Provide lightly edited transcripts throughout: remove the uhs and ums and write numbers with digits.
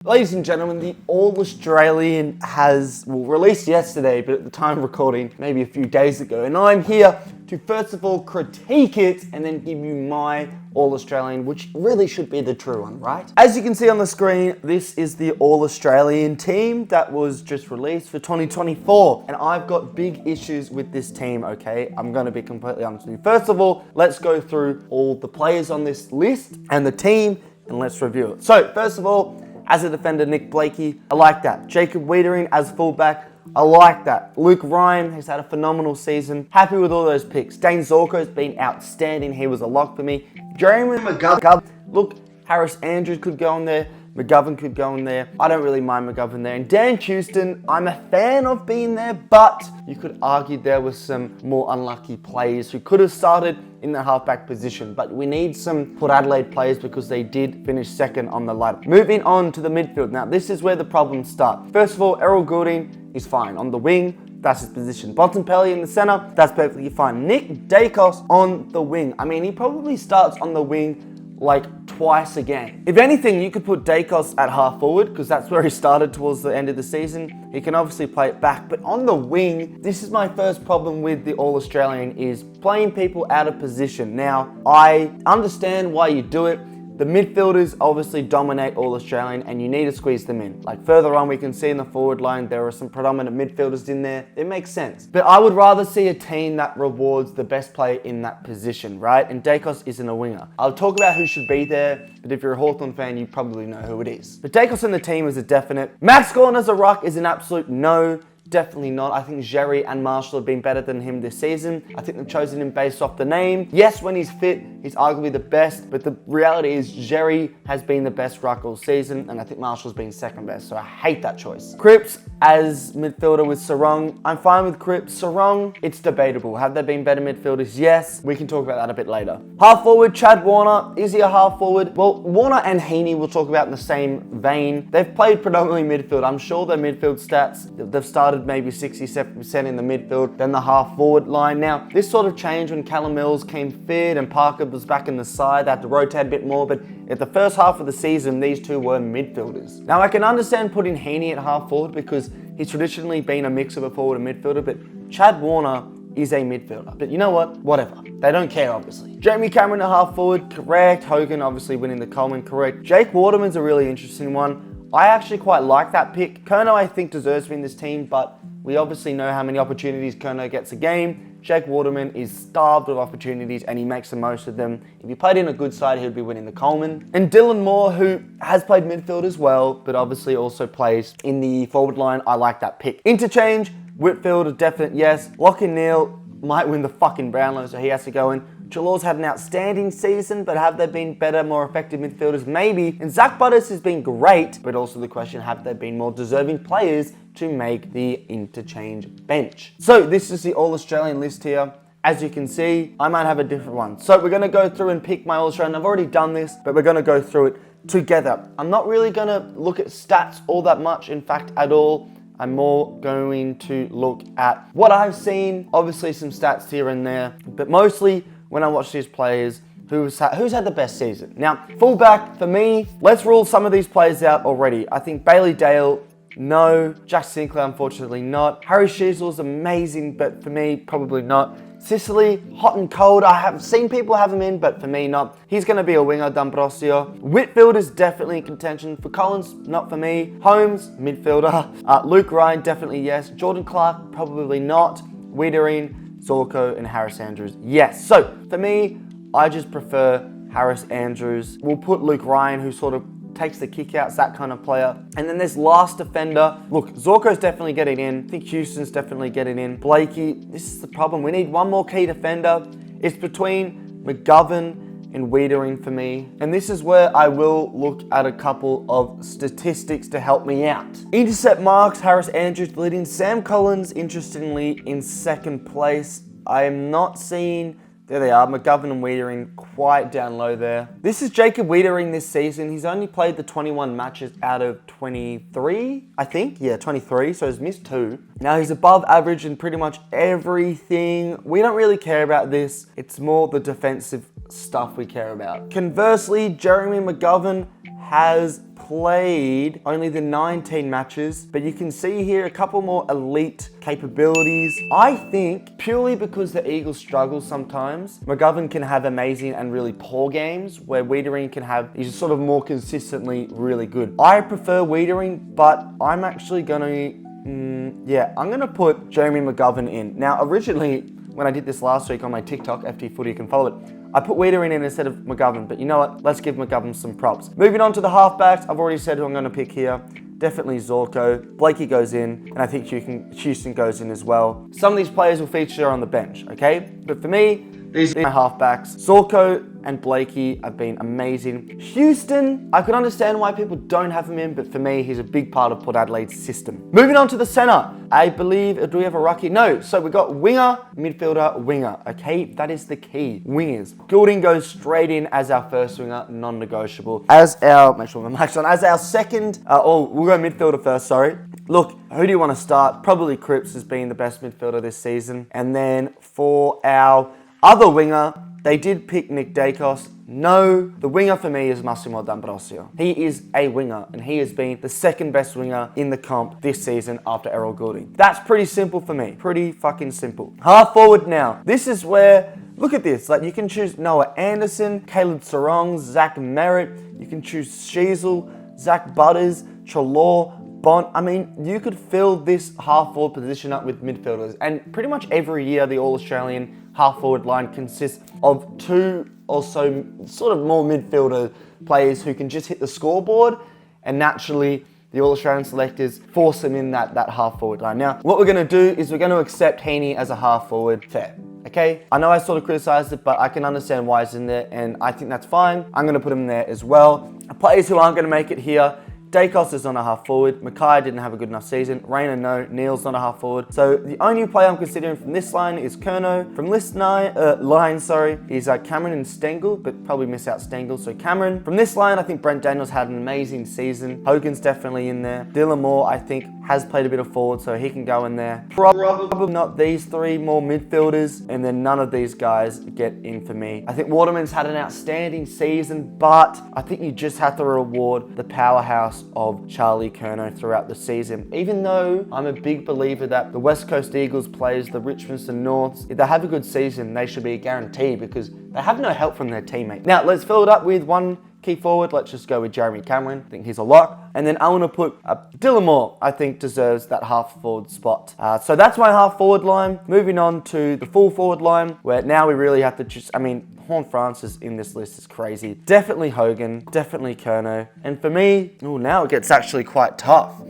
Ladies and gentlemen, the All-Australian was released yesterday, but at the time of recording, maybe a few days ago. And I'm here to first of all critique it and then give you my All-Australian, which really should be the true one, right? As you can see on the screen, this is the All-Australian team that was just released for 2024. And I've got big issues with this team, okay? I'm gonna be completely honest with you. First of all, let's go through all the players on this list and the team, and let's review it. So, first of all, as a defender, Nick Blakey, I like that. Jacob Wiedering as fullback, I like that. Luke Ryan has had a phenomenal season. Happy with all those picks. Dane Zorko's been outstanding. He was a lock for me. Jeremy McGovern. Look, Harris Andrews could go in there. McGovern could go in there. I don't really mind McGovern there. And Dan Houston, I'm a fan of being there, but you could argue there were some more unlucky players who could have started in the halfback position, but we need some Port Adelaide players because they did finish second on the ladder. Moving on to the midfield. Now, this is where the problems start. First of all, Errol Goulding is fine. On the wing, that's his position. Bontempelli in the center, that's perfectly fine. Nick Dacos on the wing. I mean, he probably starts on the wing like twice a game. If anything, you could put Dacos at half forward because that's where he started towards the end of the season. He can obviously play it back, but on the wing, this is my first problem with the All-Australian is playing people out of position. Now, I understand why you do it. The midfielders obviously dominate All-Australian and you need to squeeze them in. Like further on, we can see in the forward line, there are some predominant midfielders in there. It makes sense. But I would rather see a team that rewards the best player in that position, right? And Dacos isn't a winger. I'll talk about who should be there, but if you're a Hawthorn fan, you probably know who it is. But Dacos in the team is a definite. Max Gawn as a ruck is an absolute no. Definitely not. I think Jerry and Marshall have been better than him this season. I think they've chosen him based off the name. Yes, when he's fit, he's arguably the best, but the reality is Jerry has been the best ruck all season, and I think Marshall's been second best, so I hate that choice. Cripps as midfielder with Sarong. I'm fine with Cripps. Sarong, it's debatable. Have there been better midfielders? Yes. We can talk about that a bit later. Half forward, Chad Warner. Is he a half forward? Well, Warner and Heaney we'll talk about in the same vein. They've played predominantly midfield. I'm sure their midfield stats, they've started maybe 67% in the midfield, then the half forward line. Now, this sort of changed when Callum Mills came fit and Parker was back in the side. They had to rotate a bit more, but at the first half of the season, these two were midfielders. Now, I can understand putting Heaney at half forward because he's traditionally been a mix of a forward and midfielder, but Chad Warner is a midfielder. But you know what? Whatever. They don't care, obviously. Jamie Cameron, a half forward, correct. Hogan, obviously winning the Coleman, correct. Jake Waterman's a really interesting one. I actually quite like that pick. Kerno, I think, deserves to be in this team, but we obviously know how many opportunities Kerno gets a game. Jake Waterman is starved of opportunities and he makes the most of them. If he played in a good side, he would be winning the Coleman. And Dylan Moore, who has played midfield as well, but obviously also plays in the forward line. I like that pick. Interchange, Whitfield, a definite yes. Lachlan Neale might win the fucking Brownlow, so he has to go in. Chalor's had an outstanding season, but have there been better, more effective midfielders? Maybe. And Zach Butters has been great, but also the question, have there been more deserving players to make the interchange bench? So this is the All-Australian list here. As you can see, I might have a different one. So we're gonna go through and pick my All-Australian. I've already done this, but we're gonna go through it together. I'm not really gonna look at stats all that much, in fact, at all. I'm more going to look at what I've seen, obviously some stats here and there, but mostly when I watch these players, who's had the best season. Now, fullback, for me, let's rule some of these players out already. I think Bailey Dale, no. Jack Sinclair, unfortunately not. Harry Sheezel's amazing, but for me, probably not. Sicily, hot and cold. I have seen people have him in, but for me, not. He's going to be a winger, D'Ambrosio. Whitfield is definitely in contention. For Collins, not for me. Holmes, midfielder. Luke Ryan, definitely yes. Jordan Clark, probably not. Wiedering, Zorko, and Harris Andrews, yes. So, for me, I just prefer Harris Andrews. We'll put Luke Ryan, who sort of takes the kickouts, that kind of player. And then there's last defender. Look, Zorko's definitely getting in. I think Houston's definitely getting in. Blakey, this is the problem. We need one more key defender. It's between McGovern and Wiedering for me. And this is where I will look at a couple of statistics to help me out. Intercept marks, Harris Andrews leading. Sam Collins, interestingly, in second place. I am not seeing, there they are, McGovern and Wiedering quite down low there. This is Jacob Wiedering this season. He's only played the 21 matches out of 23, I think. Yeah, 23, so he's missed 2. Now he's above average in pretty much everything. We don't really care about this. It's more the defensive stuff we care about. Conversely, Jeremy McGovern has played only the 19 matches, but you can see here a couple more elite capabilities. I think purely because the Eagles struggle sometimes, McGovern can have amazing and really poor games where Wiedering he's sort of more consistently really good. I prefer Wiedering, but I'm actually gonna, I'm gonna put Jeremy McGovern in. Now, originally, when I did this last week on my TikTok, FTFooty, you can follow it, I put Wiedering in instead of McGovern, but you know what? Let's give McGovern some props. Moving on to the halfbacks, I've already said who I'm gonna pick here. Definitely Zorko. Blakey goes in, and I think Houston goes in as well. Some of these players will feature on the bench, okay? But for me, these are my halfbacks. Zorko and Blakey have been amazing. Houston, I could understand why people don't have him in, but for me, he's a big part of Port Adelaide's system. Moving on to the centre. I believe, do we have a rucky? No, so we got winger, midfielder, winger, okay? That is the key, wingers. Goulding goes straight in as our first winger, non-negotiable. As our, make sure my mic's on, as our second, we'll go midfielder first, sorry. Look, who do you want to start? Probably Cripps has been the best midfielder this season. And then for our other winger, they did pick Nick Dacos. No, the winger for me is Massimo D'Ambrosio. He is a winger, and he has been the second best winger in the comp this season after Errol Goulding. That's pretty simple for me. Pretty fucking simple. Half forward now. This is where, look at this. Like, you can choose Noah Anderson, Caleb Sarong, Zach Merritt. You can choose Sheasel, Zach Butters, Trelaw, Bond. I mean, you could fill this half forward position up with midfielders, and pretty much every year the All-Australian half forward line consists of two or so sort of more midfielder players who can just hit the scoreboard, and naturally the All-Australian selectors force them in that half forward line. Now, what we're going to do is we're going to accept Heaney as a half forward. Fair. Okay, I know I sort of criticised it, but I can understand why it's in there, and I think that's fine. I'm going to put him there as well. Players who aren't going to make it here, Dacos is not a half forward. Mackay didn't have a good enough season. Rayner, no. Neil's not a half forward. So the only player I'm considering from this line is Kerno. From this line, is Cameron and Stengel, but probably miss out Stengel. So Cameron. From this line, I think Brent Daniels had an amazing season. Hogan's definitely in there. Dylan Moore, I think, has played a bit of forward, so he can go in there. Probably not these three more midfielders, and then none of these guys get in for me. I think Waterman's had an outstanding season, but I think you just have to reward the powerhouse of Charlie Curnow throughout the season. Even though I'm a big believer that the West Coast Eagles plays the Richmonds and Norths, if they have a good season, they should be a guarantee because they have no help from their teammates. Now, let's fill it up with one key forward. Let's just go with Jeremy Cameron. I think he's a lock. And then I want to put Dylan Moore, I think deserves that half forward spot. So that's my half forward line. Moving on to the full forward line, where now we really have to just, Horn Francis in this list is crazy. Definitely Hogan, definitely Curnow. And for me, now it gets actually quite tough.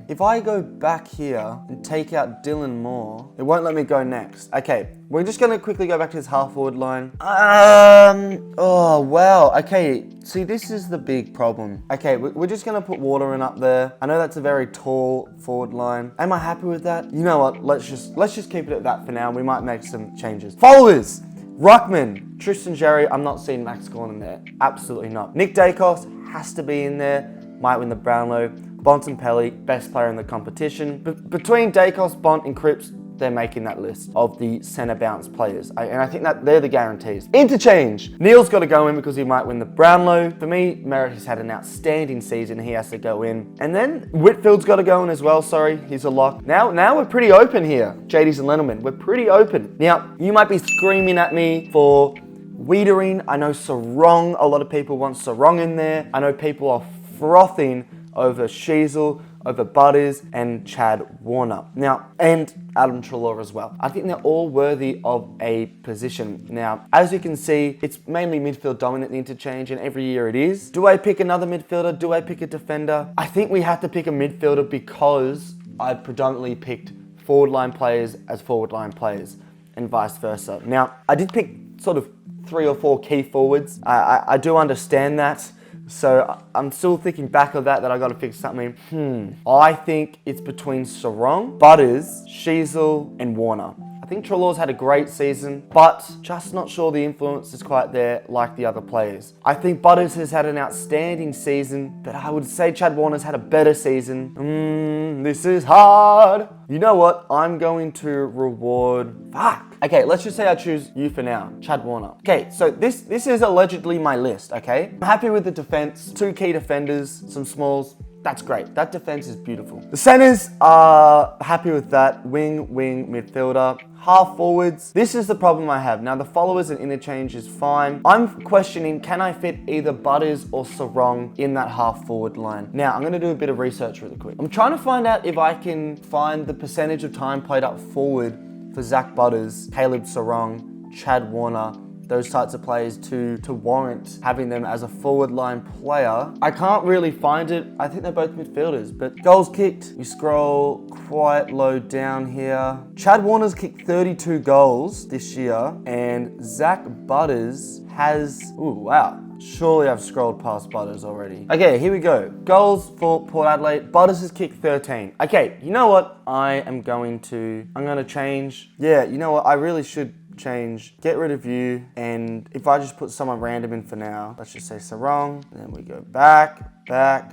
If I go back here and take out Dylan Moore, it won't let me go next. Okay, we're just gonna quickly go back to this half forward line. Oh, wow. Okay, see, this is the big problem. Okay, we're just gonna put Waterman up there. I know that's a very tall forward line. Am I happy with that? You know what, let's just keep it at that for now. We might make some changes. Followers. Ruckman, Tristan Jerry, I'm not seeing Max Gorn in there. Absolutely not. Nick Dacos has to be in there. Might win the Brownlow. Bontempelli, best player in the competition. Between Dacos, Bont, and Cripps, they're making that list of the centre bounce players. And I think that they're the guarantees. Interchange. Neil's got to go in because he might win the Brownlow. For me, Merritt has had an outstanding season. He has to go in. And then Whitfield's got to go in as well. Sorry, he's a lock. Now we're pretty open here. JD's and Lennon, we're pretty open. Now, you might be screaming at me for Wiedering. I know Sarong. A lot of people want Sarong in there. I know people are frothing over Sheasel, over Butters, and Chad Warner. Now, and Adam Treloar as well. I think they're all worthy of a position. Now, as you can see, it's mainly midfield dominant, the interchange, and every year it is. Do I pick another midfielder? Do I pick a defender? I think we have to pick a midfielder because I predominantly picked forward line players as forward line players and vice versa. Now, I did pick sort of 3 or 4 key forwards. I do understand that. So I'm still thinking back of that I got to fix something. I think it's between Sarong, Butters, Sheasel, and Warner. I think Treloar's had a great season, but just not sure the influence is quite there like the other players. I think Butters has had an outstanding season, but I would say Chad Warner's had a better season. This is hard. You know what? I'm going to reward... Fuck. Okay, let's just say I choose you for now, Chad Warner. Okay, so this is allegedly my list, okay? I'm happy with the defense, 2 key defenders, some smalls. That's great. That defense is beautiful. The centers are happy with that. Wing, midfielder. Half forwards. This is the problem I have. Now, the followers and interchange is fine. I'm questioning, can I fit either Butters or Sarong in that half forward line? Now, I'm going to do a bit of research really quick. I'm trying to find out if I can find the percentage of time played up forward for Zach Butters, Caleb Sarong, Chad Warner, those types of players to warrant having them as a forward line player. I can't really find it. I think they're both midfielders, but goals kicked, you scroll quite low down here. Chad Warner's kicked 32 goals this year, and Zach Butters has, ooh, wow. Surely I've scrolled past Butters already. Okay, here we go. Goals for Port Adelaide. Butters has kicked 13. Okay, you know what? I'm going to change. Yeah, you know what? I really should change, get rid of you, and if I just put someone random in for now, let's just say Sarong, and then we go back.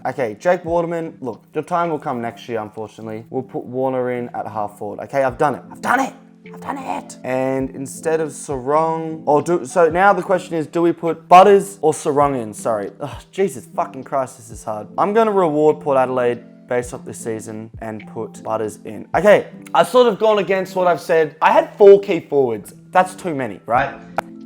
Okay, Jake Waterman, look, your time will come next year, unfortunately. We'll put Warner in at half forward. Okay, I've done it. And instead of Sarong, so now the question is, do we put Butters or Sarong in? Sorry. Ugh, Jesus fucking Christ, this is hard. I'm going to reward Port Adelaide based off this season and put Butters in. Okay, I've sort of gone against what I've said. I had 4 key forwards. That's too many, right?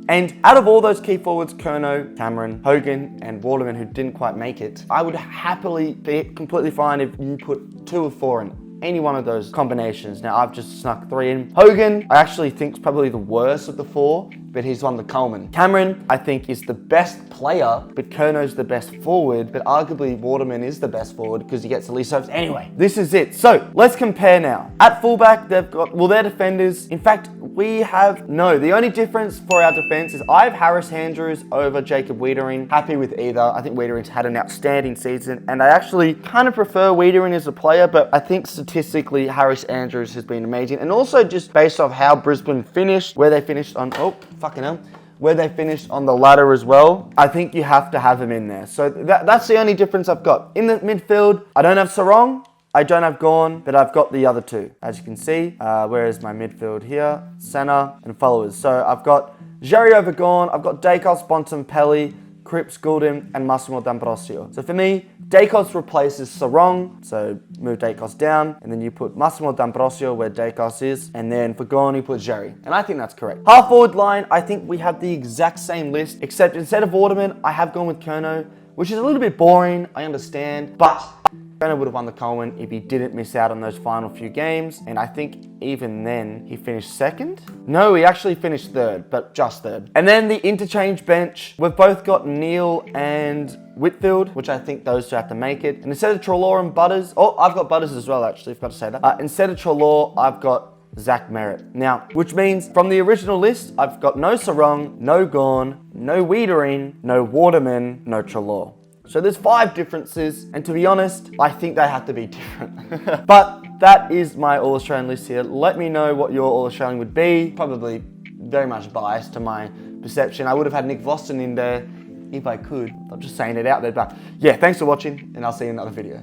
And out of all those key forwards, Curnow, Cameron, Hogan, and Waterman, who didn't quite make it, I would happily be completely fine if you put 2 or 4 in. Any one of those combinations. Now, I've just snuck 3 in. Hogan, I actually think is probably the worst of the 4, but he's won the Coleman. Cameron, I think, is the best player, but Curnow's the best forward, but arguably Waterman is the best forward because he gets the least serves. Anyway, this is it. So, let's compare now. At fullback, they've got, well, their defenders. In fact, the only difference for our defense is I have Harris Andrews over Jacob Wiedering. Happy with either. I think Wiedering's had an outstanding season, and I actually kind of prefer Wiedering as a player, but I think statistically, Harris Andrews has been amazing. And also just based off how Brisbane finished, where they finished on, where they finished on the ladder as well, I think you have to have him in there. So that's the only difference I've got. In the midfield, I don't have Sarong, I don't have Gawn, but I've got the other 2. As you can see, where is my midfield here? Centre and followers. So I've got Jerry over Gawn, I've got Dacos, Bontempelli, Cripps, Goulden, and Massimo D'Ambrosio. So for me, Dacos replaces Sarong, so move Dacos down, and then you put Massimo D'Ambrosio where Dacos is, and then for Gawn, you put Jerry. And I think that's correct. Half forward line, I think we have the exact same list, except instead of Waterman, I have gone with Curnow, which is a little bit boring, I understand, but Curnow would have won the Coleman if he didn't miss out on those final few games, and I think even then he finished 2nd. No, he actually finished 3rd, but just 3rd. And then the interchange bench, we've both got Neil and Whitfield, which I think those 2 have to make it. And instead of Treloar and Butters, I've got Butters as well, actually, forgot to say that. Instead of Treloar, I've got Zach Merritt. Now, which means from the original list, I've got no Sarong, no Gawn, no Wiedering, no Waterman, no Treloar. So there's 5 differences, and to be honest, I think they have to be different. But that is my All-Australian list here. Let me know what your All-Australian would be. Probably very much biased to my perception. I would have had Nick Voston in there if I could. I'm just saying it out there, but yeah, thanks for watching, and I'll see you in another video.